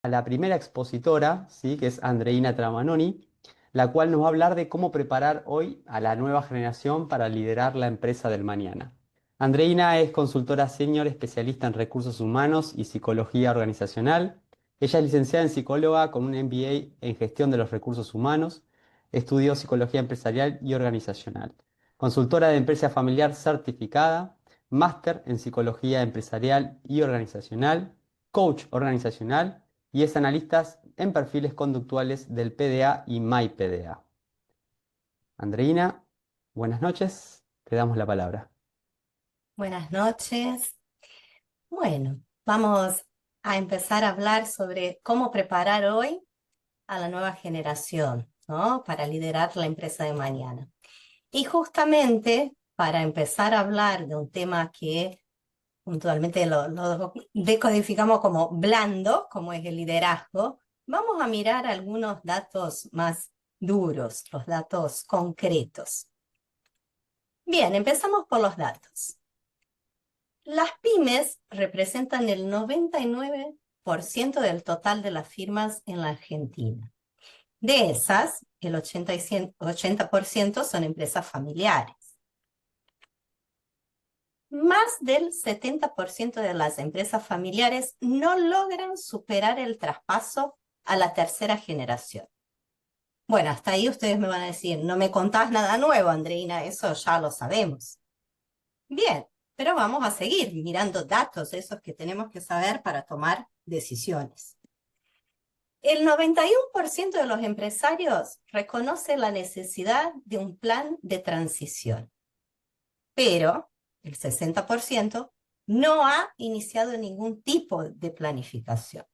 A la primera expositora, ¿sí? Que es Andreina Tramanoni, la cual nos va a hablar de cómo preparar hoy a la nueva generación para liderar la empresa del mañana. Andreina es consultora senior especialista en recursos humanos y psicología organizacional. Ella es licenciada en psicóloga con un MBA en gestión de los recursos humanos. Estudió psicología empresarial y organizacional. Consultora de empresa familiar certificada, máster en psicología empresarial y organizacional, coach organizacional y es analista en perfiles conductuales del PDA y MyPDA. Andreina, buenas noches, te damos la palabra. Buenas noches. Bueno, vamos a empezar a hablar sobre cómo preparar hoy a la nueva generación, ¿no? Para liderar la empresa de mañana. Y justamente para empezar a hablar de un tema que puntualmente lo decodificamos como blando, como es el liderazgo, vamos a mirar algunos datos más duros, los datos concretos. Bien, empezamos por los datos. Las pymes representan el 99% del total de las firmas en la Argentina. De esas, el 80% son empresas familiares. Más del 70% de las empresas familiares no logran superar el traspaso a la tercera generación. Bueno, hasta ahí ustedes me van a decir, no me contás nada nuevo, Andreina, eso ya lo sabemos. Bien, pero vamos a seguir mirando datos, esos que tenemos que saber para tomar decisiones. El 91% de los empresarios reconoce la necesidad de un plan de transición, pero el 60% no ha iniciado ningún tipo de planificación.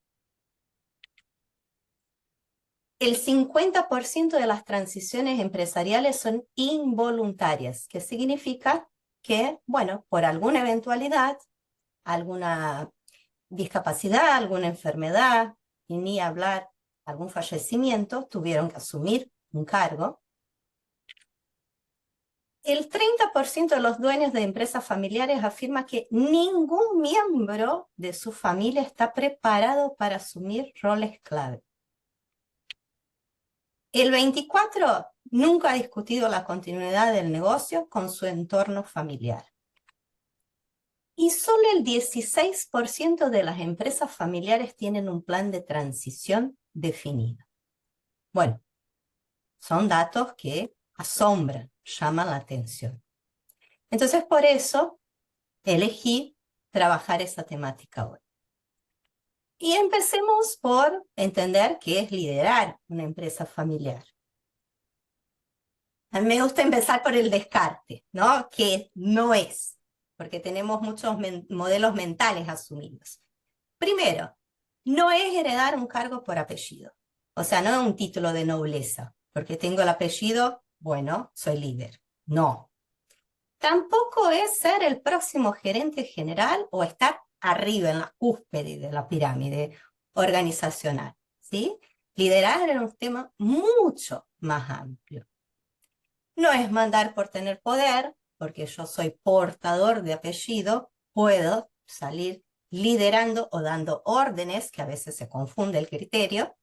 El 50% de las transiciones empresariales son involuntarias, que significa que, bueno, por alguna eventualidad, alguna discapacidad, alguna enfermedad, y ni hablar algún fallecimiento, tuvieron que asumir un cargo. El 30% de los dueños de empresas familiares afirma que ningún miembro de su familia está preparado para asumir roles clave. El 24% nunca ha discutido la continuidad del negocio con su entorno familiar. Y solo el 16% de las empresas familiares tienen un plan de transición definido. Bueno, son datos que asombran, llaman la atención. Entonces, por eso elegí trabajar esa temática hoy. Y empecemos por entender qué es liderar una empresa familiar. A mí me gusta empezar por el descarte, ¿no? Que no es, porque tenemos muchos modelos mentales asumidos. Primero, no es heredar un cargo por apellido. O sea, no es un título de nobleza, porque tengo el apellido, bueno, soy líder. No. Tampoco es ser el próximo gerente general o estar arriba en la cúspide de la pirámide organizacional, ¿sí? Liderar es un tema mucho más amplio. No es mandar por tener poder, porque yo soy portador de apellido, puedo salir liderando o dando órdenes, que a veces se confunde el criterio.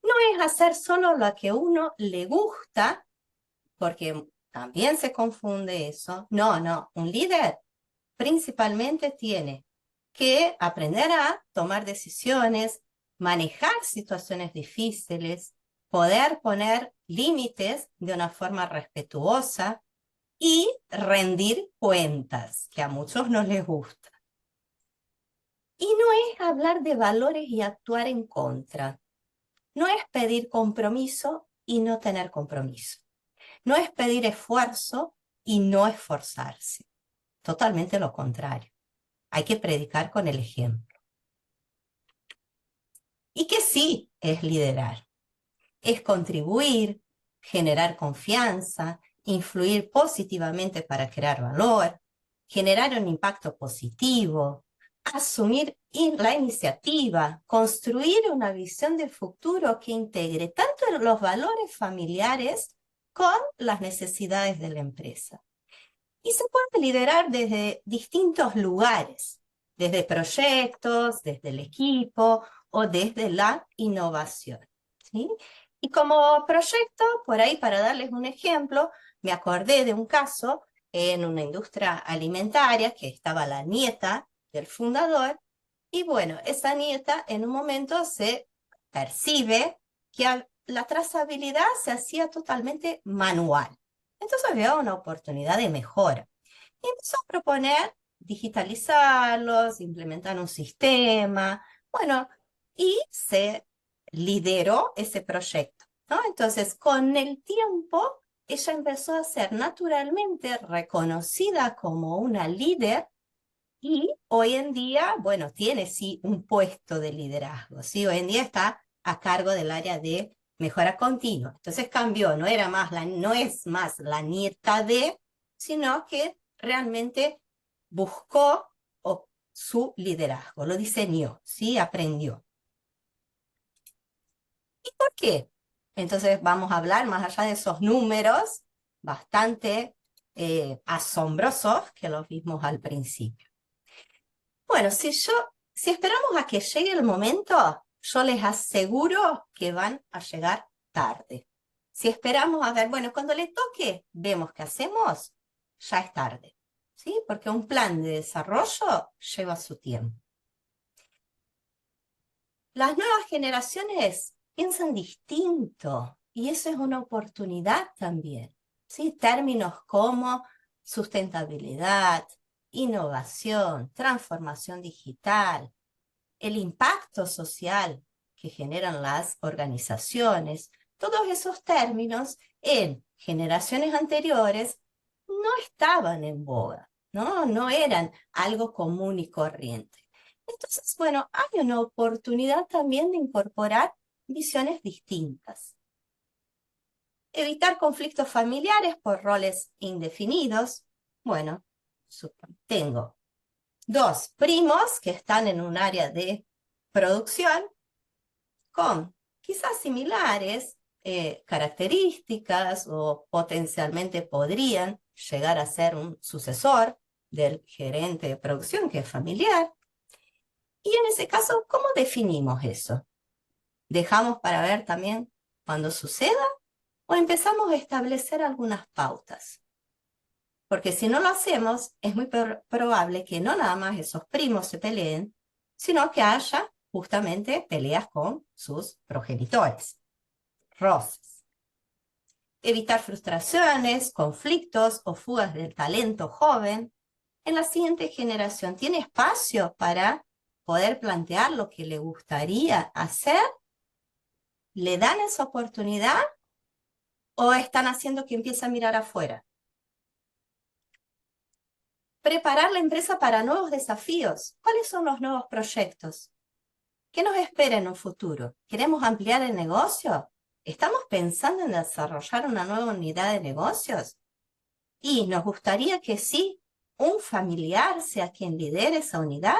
No es hacer solo lo que a uno le gusta, porque también se confunde eso. No, no, un líder principalmente tiene que aprender a tomar decisiones, manejar situaciones difíciles, poder poner límites de una forma respetuosa y rendir cuentas, que a muchos no les gusta. Y no es hablar de valores y actuar en contra. No es pedir compromiso y no tener compromiso. No es pedir esfuerzo y no esforzarse. Totalmente lo contrario. Hay que predicar con el ejemplo. Y que sí es liderar. Es contribuir, generar confianza, influir positivamente para crear valor, generar un impacto positivo, asumir la iniciativa, construir una visión de futuro que integre tanto los valores familiares con las necesidades de la empresa. Y se puede liderar desde distintos lugares, desde proyectos, desde el equipo o desde la innovación, ¿sí? Y como proyecto, por ahí para darles un ejemplo, me acordé de un caso en una industria alimentaria que estaba la nieta del fundador, y bueno, esa nieta en un momento se percibe que la trazabilidad se hacía totalmente manual. Entonces veo una oportunidad de mejora. Y empezó a proponer digitalizarlos, implementar un sistema, bueno, y se lideró ese proyecto, ¿no? Entonces, con el tiempo, ella empezó a ser naturalmente reconocida como una líder y hoy en día, bueno, tiene sí un puesto de liderazgo, ¿sí? Hoy en día está a cargo del área de mejora continua. Entonces cambió, no es más la nieta de, sino que realmente buscó su liderazgo, lo diseñó, ¿sí? Aprendió. ¿Y por qué? Entonces vamos a hablar más allá de esos números bastante asombrosos que los vimos al principio. Bueno, si esperamos a que llegue el momento, yo les aseguro que van a llegar tarde. Si esperamos a ver, bueno, cuando le toque, vemos qué hacemos, ya es tarde, ¿sí? Porque un plan de desarrollo lleva su tiempo. Las nuevas generaciones piensan distinto y eso es una oportunidad también, ¿sí? Términos como sustentabilidad, innovación, transformación digital, el impacto social que generan las organizaciones, todos esos términos en generaciones anteriores no estaban en boga, ¿no? No eran algo común y corriente. Entonces, bueno, hay una oportunidad también de incorporar visiones distintas. Evitar conflictos familiares por roles indefinidos. Bueno, tengo dos primos que están en un área de producción con quizás similares características o potencialmente podrían llegar a ser un sucesor del gerente de producción que es familiar. Y en ese caso, ¿cómo definimos eso? ¿Dejamos para ver también cuando suceda o empezamos a establecer algunas pautas? Porque si no lo hacemos, es muy probable que no nada más esos primos se peleen, sino que haya justamente peleas con sus progenitores, roces. Evitar frustraciones, conflictos o fugas del talento joven. En la siguiente generación, ¿tiene espacio para poder plantear lo que le gustaría hacer? ¿Le dan esa oportunidad o están haciendo que empiece a mirar afuera? Preparar la empresa para nuevos desafíos. ¿Cuáles son los nuevos proyectos? ¿Qué nos espera en un futuro? ¿Queremos ampliar el negocio? ¿Estamos pensando en desarrollar una nueva unidad de negocios? Y nos gustaría que sí, un familiar sea quien lidere esa unidad.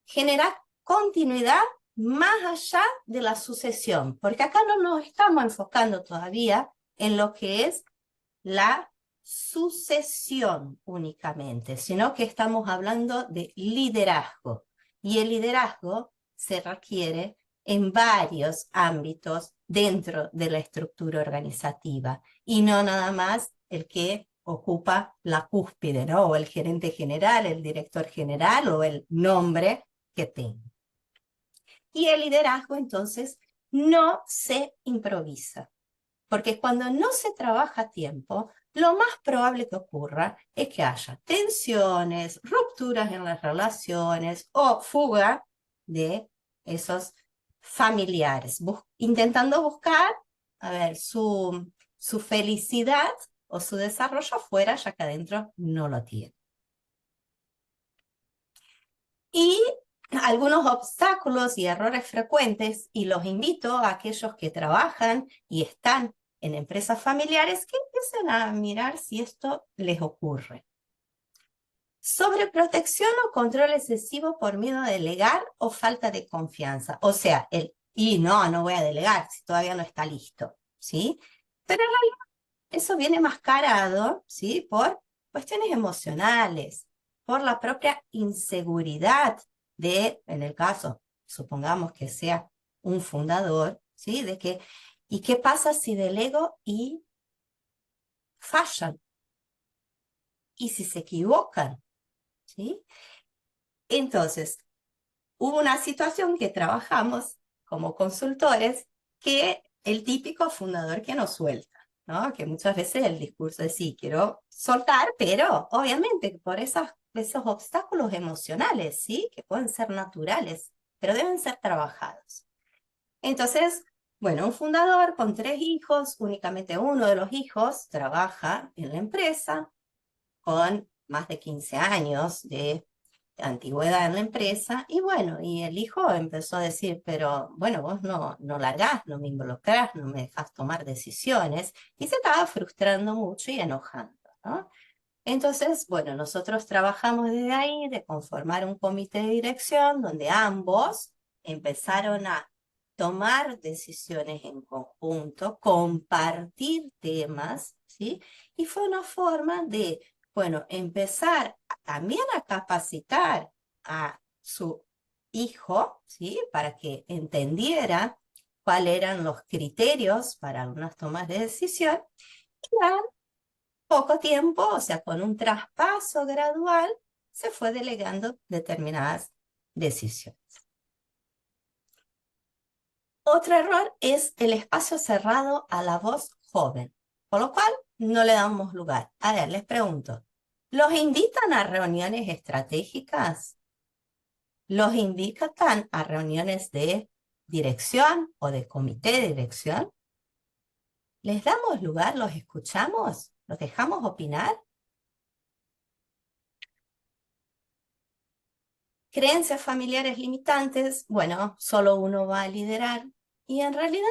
Generar continuidad más allá de la sucesión, porque acá no nos estamos enfocando todavía en lo que es la sucesión únicamente, sino que estamos hablando de liderazgo. Y el liderazgo se requiere en varios ámbitos dentro de la estructura organizativa y no nada más el que ocupa la cúspide, ¿no? O el gerente general, el director general o el nombre que tenga. Y el liderazgo entonces no se improvisa, porque cuando no se trabaja a tiempo, lo más probable que ocurra es que haya tensiones, rupturas en las relaciones o fuga de esos familiares, intentando buscar, a ver, su felicidad o su desarrollo afuera, ya que adentro no lo tiene. Y algunos obstáculos y errores frecuentes, y los invito a aquellos que trabajan y están en empresas familiares que empiecen a mirar si esto les ocurre. Sobreprotección o control excesivo por miedo a delegar o falta de confianza. O sea, no voy a delegar si todavía no está listo, ¿sí? Pero en realidad eso viene mascarado, ¿sí? Por cuestiones emocionales, por la propia inseguridad en el caso, supongamos que sea un fundador, ¿sí? ¿Y qué pasa si delego y fallan? ¿Y si se equivocan? ¿Sí? Entonces, hubo una situación que trabajamos como consultores, que el típico fundador que nos suelta, ¿no? Que muchas veces el discurso es sí, quiero soltar, pero obviamente por esos obstáculos emocionales, ¿sí? Que pueden ser naturales, pero deben ser trabajados. Entonces, bueno, un fundador con 3 hijos, únicamente uno de los hijos trabaja en la empresa, con más de 15 años de antigüedad en la empresa, y bueno, y el hijo empezó a decir, pero bueno, vos no largás, no me involucrás, no me dejás tomar decisiones, y se estaba frustrando mucho y enojando, ¿no? Entonces, bueno, nosotros trabajamos desde ahí de conformar un comité de dirección donde ambos empezaron a tomar decisiones en conjunto, compartir temas, ¿sí? Y fue una forma de, bueno, empezar también a capacitar a su hijo, ¿sí? Para que entendiera cuáles eran los criterios para algunas tomas de decisión. Y al poco tiempo, o sea, con un traspaso gradual, se fue delegando determinadas decisiones. Otro error es el espacio cerrado a la voz joven, por lo cual no le damos lugar. A ver, les pregunto, ¿los invitan a reuniones estratégicas? ¿Los invitan a reuniones de dirección o de comité de dirección? ¿Les damos lugar? ¿Los escuchamos? ¿Los dejamos opinar? Creencias familiares limitantes, bueno, solo uno va a liderar. Y en realidad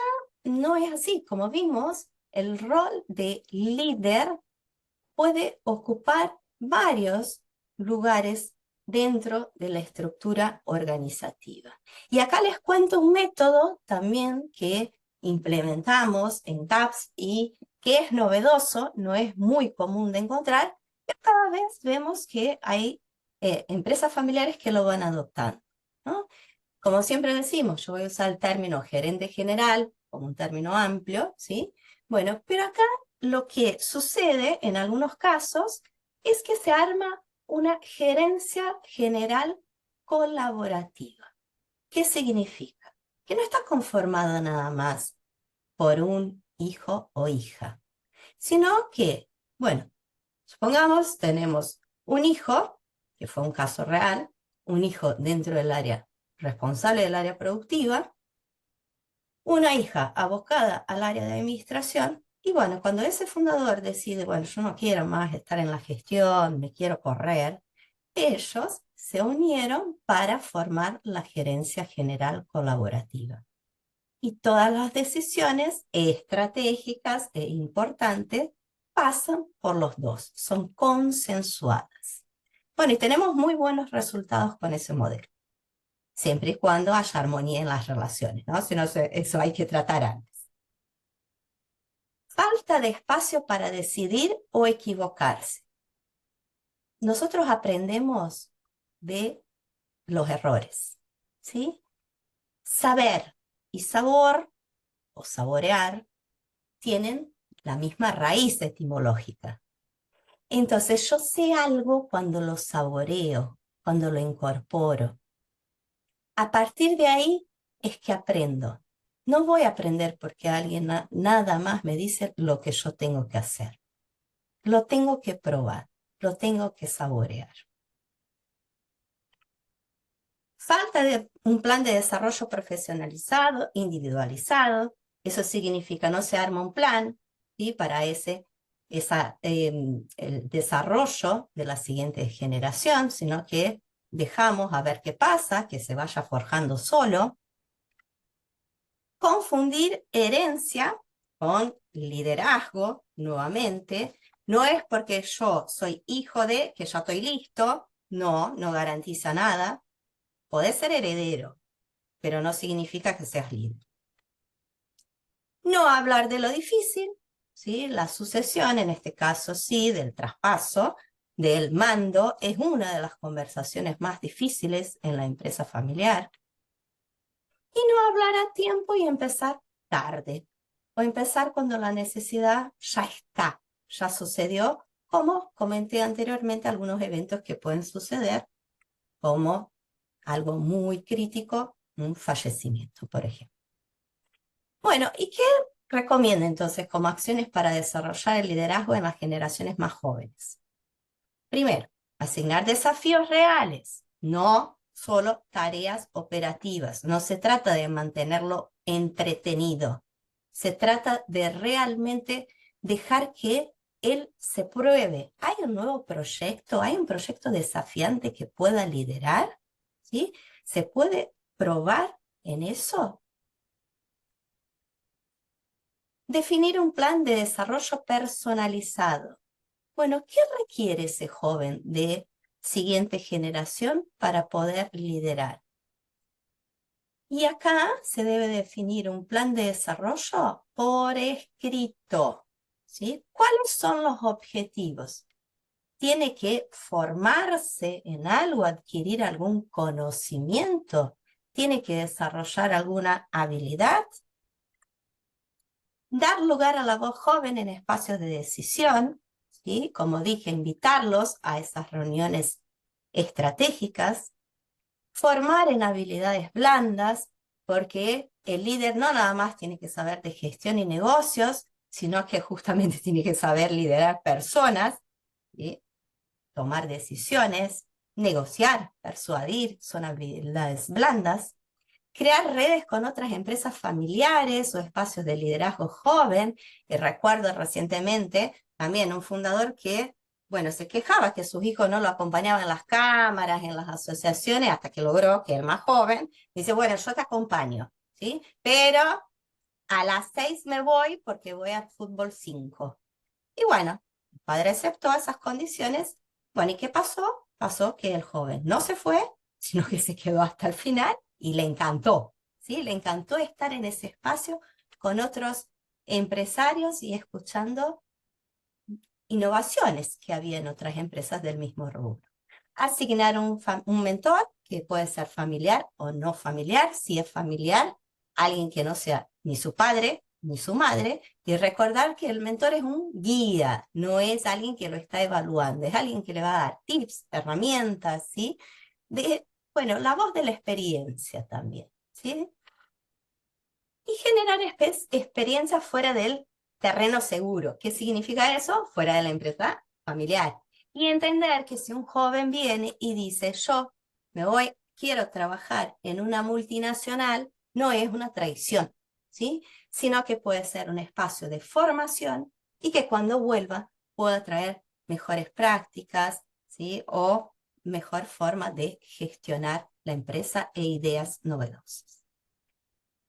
no es así. Como vimos, el rol de líder puede ocupar varios lugares dentro de la estructura organizativa. Y acá les cuento un método también que implementamos en TAPS y que es novedoso, no es muy común de encontrar, pero cada vez vemos que hay empresas familiares que lo van adoptando, ¿no? Como siempre decimos, yo voy a usar el término gerente general como un término amplio, ¿sí? Bueno, pero acá lo que sucede en algunos casos es que se arma una gerencia general colaborativa. ¿Qué significa? Que no está conformada nada más por un hijo o hija, sino que, bueno, supongamos tenemos un hijo, que fue un caso real, un hijo dentro del área responsable del área productiva, una hija abocada al área de administración, y bueno, cuando ese fundador decide, bueno, yo no quiero más estar en la gestión, me quiero correr, ellos se unieron para formar la gerencia general colaborativa. Y todas las decisiones estratégicas e importantes pasan por los dos, son consensuadas. Bueno, y tenemos muy buenos resultados con ese modelo, siempre y cuando haya armonía en las relaciones, ¿no? Si no, eso hay que tratar antes. Falta de espacio para decidir o equivocarse. Nosotros aprendemos de los errores, ¿sí? Saber y sabor o saborear tienen la misma raíz etimológica. Entonces yo sé algo cuando lo saboreo, cuando lo incorporo. A partir de ahí es que aprendo. No voy a aprender porque alguien nada más me dice lo que yo tengo que hacer. Lo tengo que probar, lo tengo que saborear. Falta de un plan de desarrollo profesionalizado, individualizado. Eso significa no se arma un plan, ¿sí? Para el desarrollo de la siguiente generación, sino que dejamos a ver qué pasa, que se vaya forjando solo. Confundir herencia con liderazgo, nuevamente, no es porque yo soy hijo de que ya estoy listo, no garantiza nada. Podés ser heredero, pero no significa que seas líder. No hablar de lo difícil, ¿sí? La sucesión, en este caso sí, del traspaso, del mando es una de las conversaciones más difíciles en la empresa familiar. Y no hablar a tiempo y empezar tarde, o empezar cuando la necesidad ya está, ya sucedió, como comenté anteriormente, algunos eventos que pueden suceder, como algo muy crítico, un fallecimiento, por ejemplo. Bueno, ¿y qué recomiendo entonces como acciones para desarrollar el liderazgo en las generaciones más jóvenes? Primero, asignar desafíos reales, no solo tareas operativas. No se trata de mantenerlo entretenido, se trata de realmente dejar que él se pruebe. ¿Hay un nuevo proyecto? ¿Hay un proyecto desafiante que pueda liderar? ¿Sí? ¿Se puede probar en eso? Definir un plan de desarrollo personalizado. Bueno, ¿qué requiere ese joven de siguiente generación para poder liderar? Y acá se debe definir un plan de desarrollo por escrito, ¿sí? ¿Cuáles son los objetivos? ¿Tiene que formarse en algo, adquirir algún conocimiento? ¿Tiene que desarrollar alguna habilidad? Dar lugar a la voz joven en espacios de decisión, ¿sí? Como dije, invitarlos a esas reuniones estratégicas, formar en habilidades blandas, porque el líder no nada más tiene que saber de gestión y negocios, sino que justamente tiene que saber liderar personas, ¿sí? Tomar decisiones, negociar, persuadir, son habilidades blandas. Crear redes con otras empresas familiares o espacios de liderazgo joven. Y recuerdo recientemente también un fundador que, bueno, se quejaba que sus hijos no lo acompañaban en las cámaras, en las asociaciones, hasta que logró que el más joven dice, bueno, yo te acompaño, ¿sí? Pero a las 6 me voy porque voy a fútbol 5. Y bueno, el padre aceptó esas condiciones. Bueno, ¿y qué pasó? Pasó que el joven no se fue, sino que se quedó hasta el final y le encantó, ¿sí? Le encantó estar en ese espacio con otros empresarios y escuchando innovaciones que había en otras empresas del mismo rubro. Asignar un mentor que puede ser familiar o no familiar. Si es familiar, alguien que no sea ni su padre ni su madre, y recordar que el mentor es un guía, no es alguien que lo está evaluando, es alguien que le va a dar tips, herramientas, ¿sí? Bueno, la voz de la experiencia también, ¿sí? Y generar experiencias fuera del terreno seguro. ¿Qué significa eso? Fuera de la empresa familiar. Y entender que si un joven viene y dice, yo me voy, quiero trabajar en una multinacional, no es una traición, ¿sí? Sino que puede ser un espacio de formación y que cuando vuelva pueda traer mejores prácticas, ¿sí? O mejor forma de gestionar la empresa e ideas novedosas.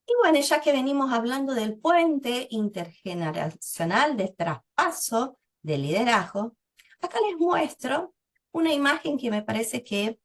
Y bueno, ya que venimos hablando del puente intergeneracional de traspaso de liderazgo, acá les muestro una imagen que me parece que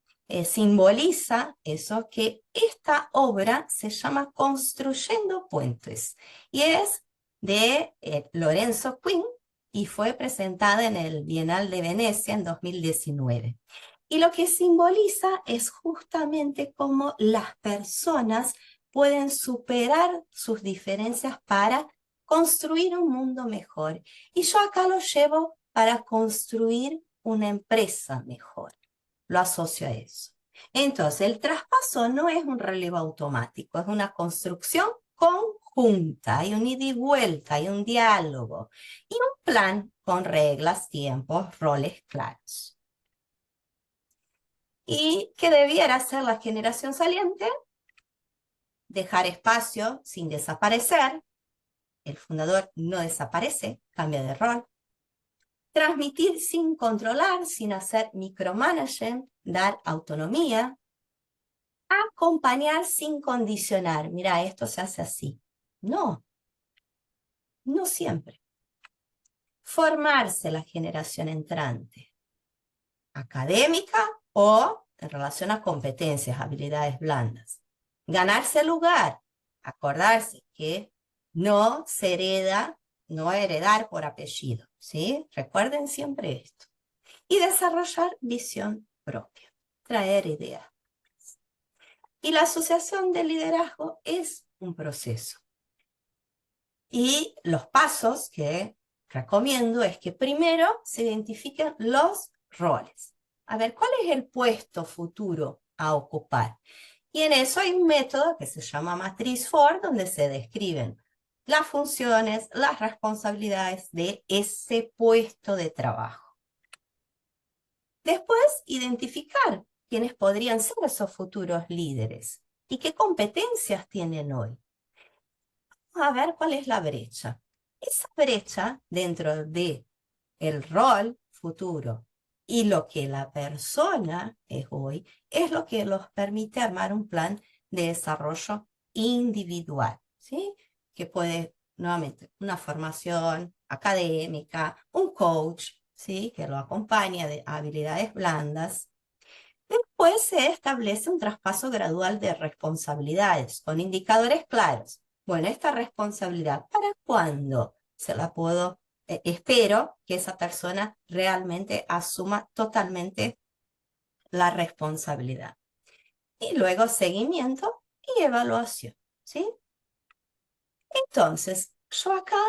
simboliza eso, que esta obra se llama Construyendo Puentes y es de Lorenzo Quinn y fue presentada en el Bienal de Venecia en 2019. Y lo que simboliza es justamente cómo las personas pueden superar sus diferencias para construir un mundo mejor. Y yo acá lo llevo para construir una empresa mejor. Lo asocio a eso. Entonces, el traspaso no es un relevo automático, es una construcción conjunta, hay un ida y vuelta, hay un diálogo y un plan con reglas, tiempos, roles claros. ¿Y qué debiera hacer la generación saliente? Dejar espacio sin desaparecer. El fundador no desaparece, cambia de rol. Transmitir sin controlar, sin hacer micromanagement, dar autonomía. Acompañar sin condicionar. Mira, esto se hace así. No, no siempre. Formarse la generación entrante, académica o en relación a competencias, habilidades blandas. Ganarse lugar, acordarse que no se hereda, no heredar por apellido, ¿sí? Recuerden siempre esto. y desarrollar visión propia, traer ideas. Y la asociación de liderazgo es un proceso. Y los pasos que recomiendo es que primero se identifiquen los roles. A ver, ¿cuál es el puesto futuro a ocupar? Y en eso hay un método que se llama Matriz Ford, donde se describen las funciones, las responsabilidades de ese puesto de trabajo. Después, identificar quiénes podrían ser esos futuros líderes y qué competencias tienen hoy. A ver cuál es la brecha. Esa brecha dentro de el rol futuro y lo que la persona es hoy es lo que los permite armar un plan de desarrollo individual, ¿sí? Que puede, nuevamente, una formación académica, un coach, ¿sí? Que lo acompaña de habilidades blandas. Después se establece un traspaso gradual de responsabilidades con indicadores claros. Bueno, esta responsabilidad, ¿para cuándo se la puedo? Espero que esa persona realmente asuma totalmente la responsabilidad. Y luego seguimiento y evaluación, ¿sí? Entonces, yo acá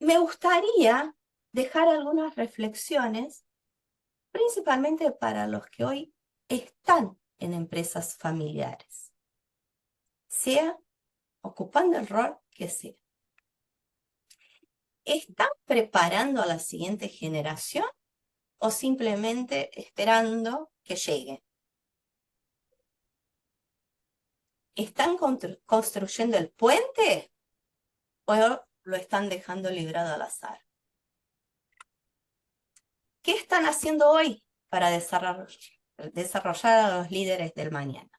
me gustaría dejar algunas reflexiones, principalmente para los que hoy están en empresas familiares, sea ocupando el rol que sea. ¿Están preparando a la siguiente generación o simplemente esperando que llegue? ¿Están construyendo el puente o lo están dejando librado al azar? ¿Qué están haciendo hoy para desarrollar a los líderes del mañana?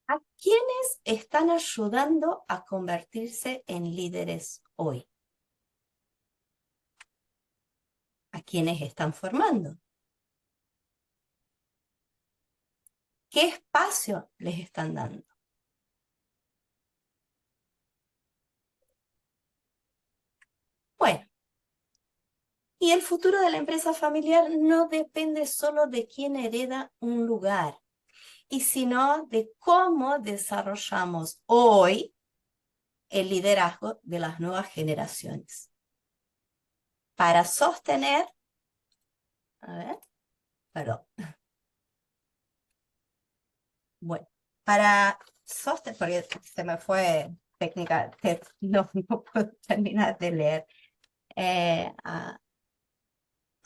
¿A quiénes están ayudando a convertirse en líderes hoy? ¿A quiénes están formando? ¿Qué espacio les están dando? Bueno, y el futuro de la empresa familiar no depende solo de quién hereda un lugar, y sino de cómo desarrollamos hoy el liderazgo de las nuevas generaciones. Para sostener, a ver, perdón, bueno, para sostener, porque se me fue técnica, no puedo terminar de leer.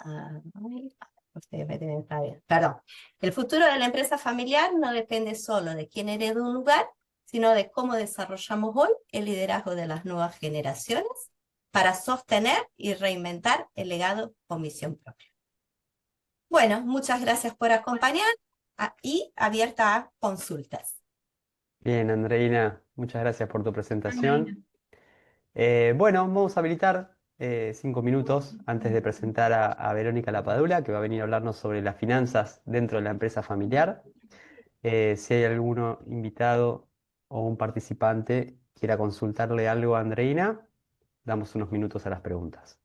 Ay, ustedes me tienen que estar bien. Perdón. El futuro de la empresa familiar no depende solo de quién hereda un lugar, sino de cómo desarrollamos hoy el liderazgo de las nuevas generaciones para sostener y reinventar el legado con misión propia. Bueno, muchas gracias por acompañar y abierta a consultas. Bien, Andreina, muchas gracias por tu presentación. Bueno, vamos a habilitar 5 minutos antes de presentar a Verónica Lapadula, que va a venir a hablarnos sobre las finanzas dentro de la empresa familiar. Si hay alguno invitado o un participante quiera consultarle algo a Andreina, damos unos minutos a las preguntas.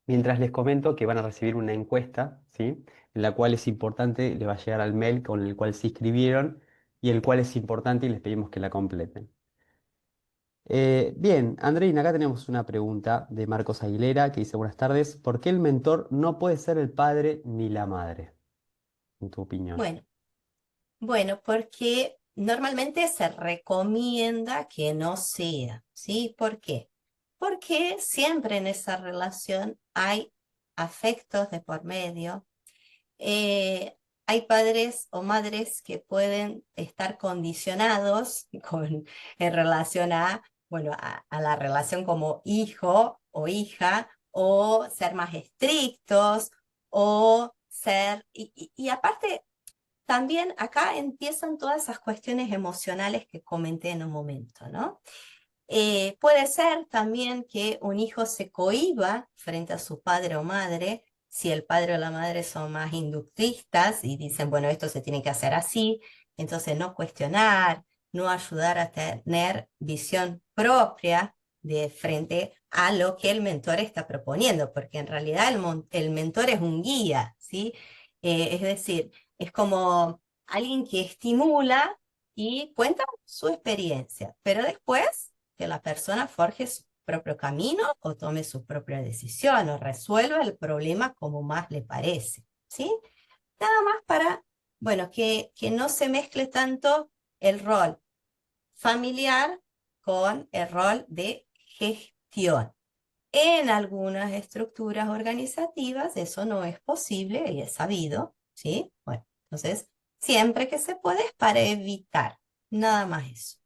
Mientras les comento que van a recibir una encuesta, ¿sí? En la cual es importante, les va a llegar al mail con el cual se inscribieron y el cual es importante y les pedimos que la completen. Bien, Andreina, acá tenemos una pregunta de Marcos Aguilera que dice, buenas tardes, ¿por qué el mentor no puede ser el padre ni la madre, en tu opinión? Bueno, bueno, porque normalmente se recomienda que no sea, ¿sí? ¿Por qué? Porque siempre en esa relación hay afectos de por medio. Hay padres o madres que pueden estar condicionados en relación a, bueno, a la relación como hijo o hija, o ser más estrictos, o ser, y aparte también acá empiezan todas esas cuestiones emocionales que comenté en un momento, ¿no? Puede ser también que un hijo se cohíba frente a su padre o madre si el padre o la madre son más inductistas y dicen, bueno, esto se tiene que hacer así, entonces no cuestionar. no ayudar a tener visión propia de frente a lo que el mentor está proponiendo, porque en realidad el mentor es un guía, ¿sí? Es decir, es como alguien que estimula y cuenta su experiencia, pero después que la persona forje su propio camino o tome su propia decisión o resuelva el problema como más le parece, ¿sí? Nada más para, bueno, que no se mezcle tanto el rol familiar con el rol de gestión. En algunas estructuras organizativas eso no es posible y es sabido, ¿sí? Bueno, entonces, siempre que se puede es para evitar, nada más eso.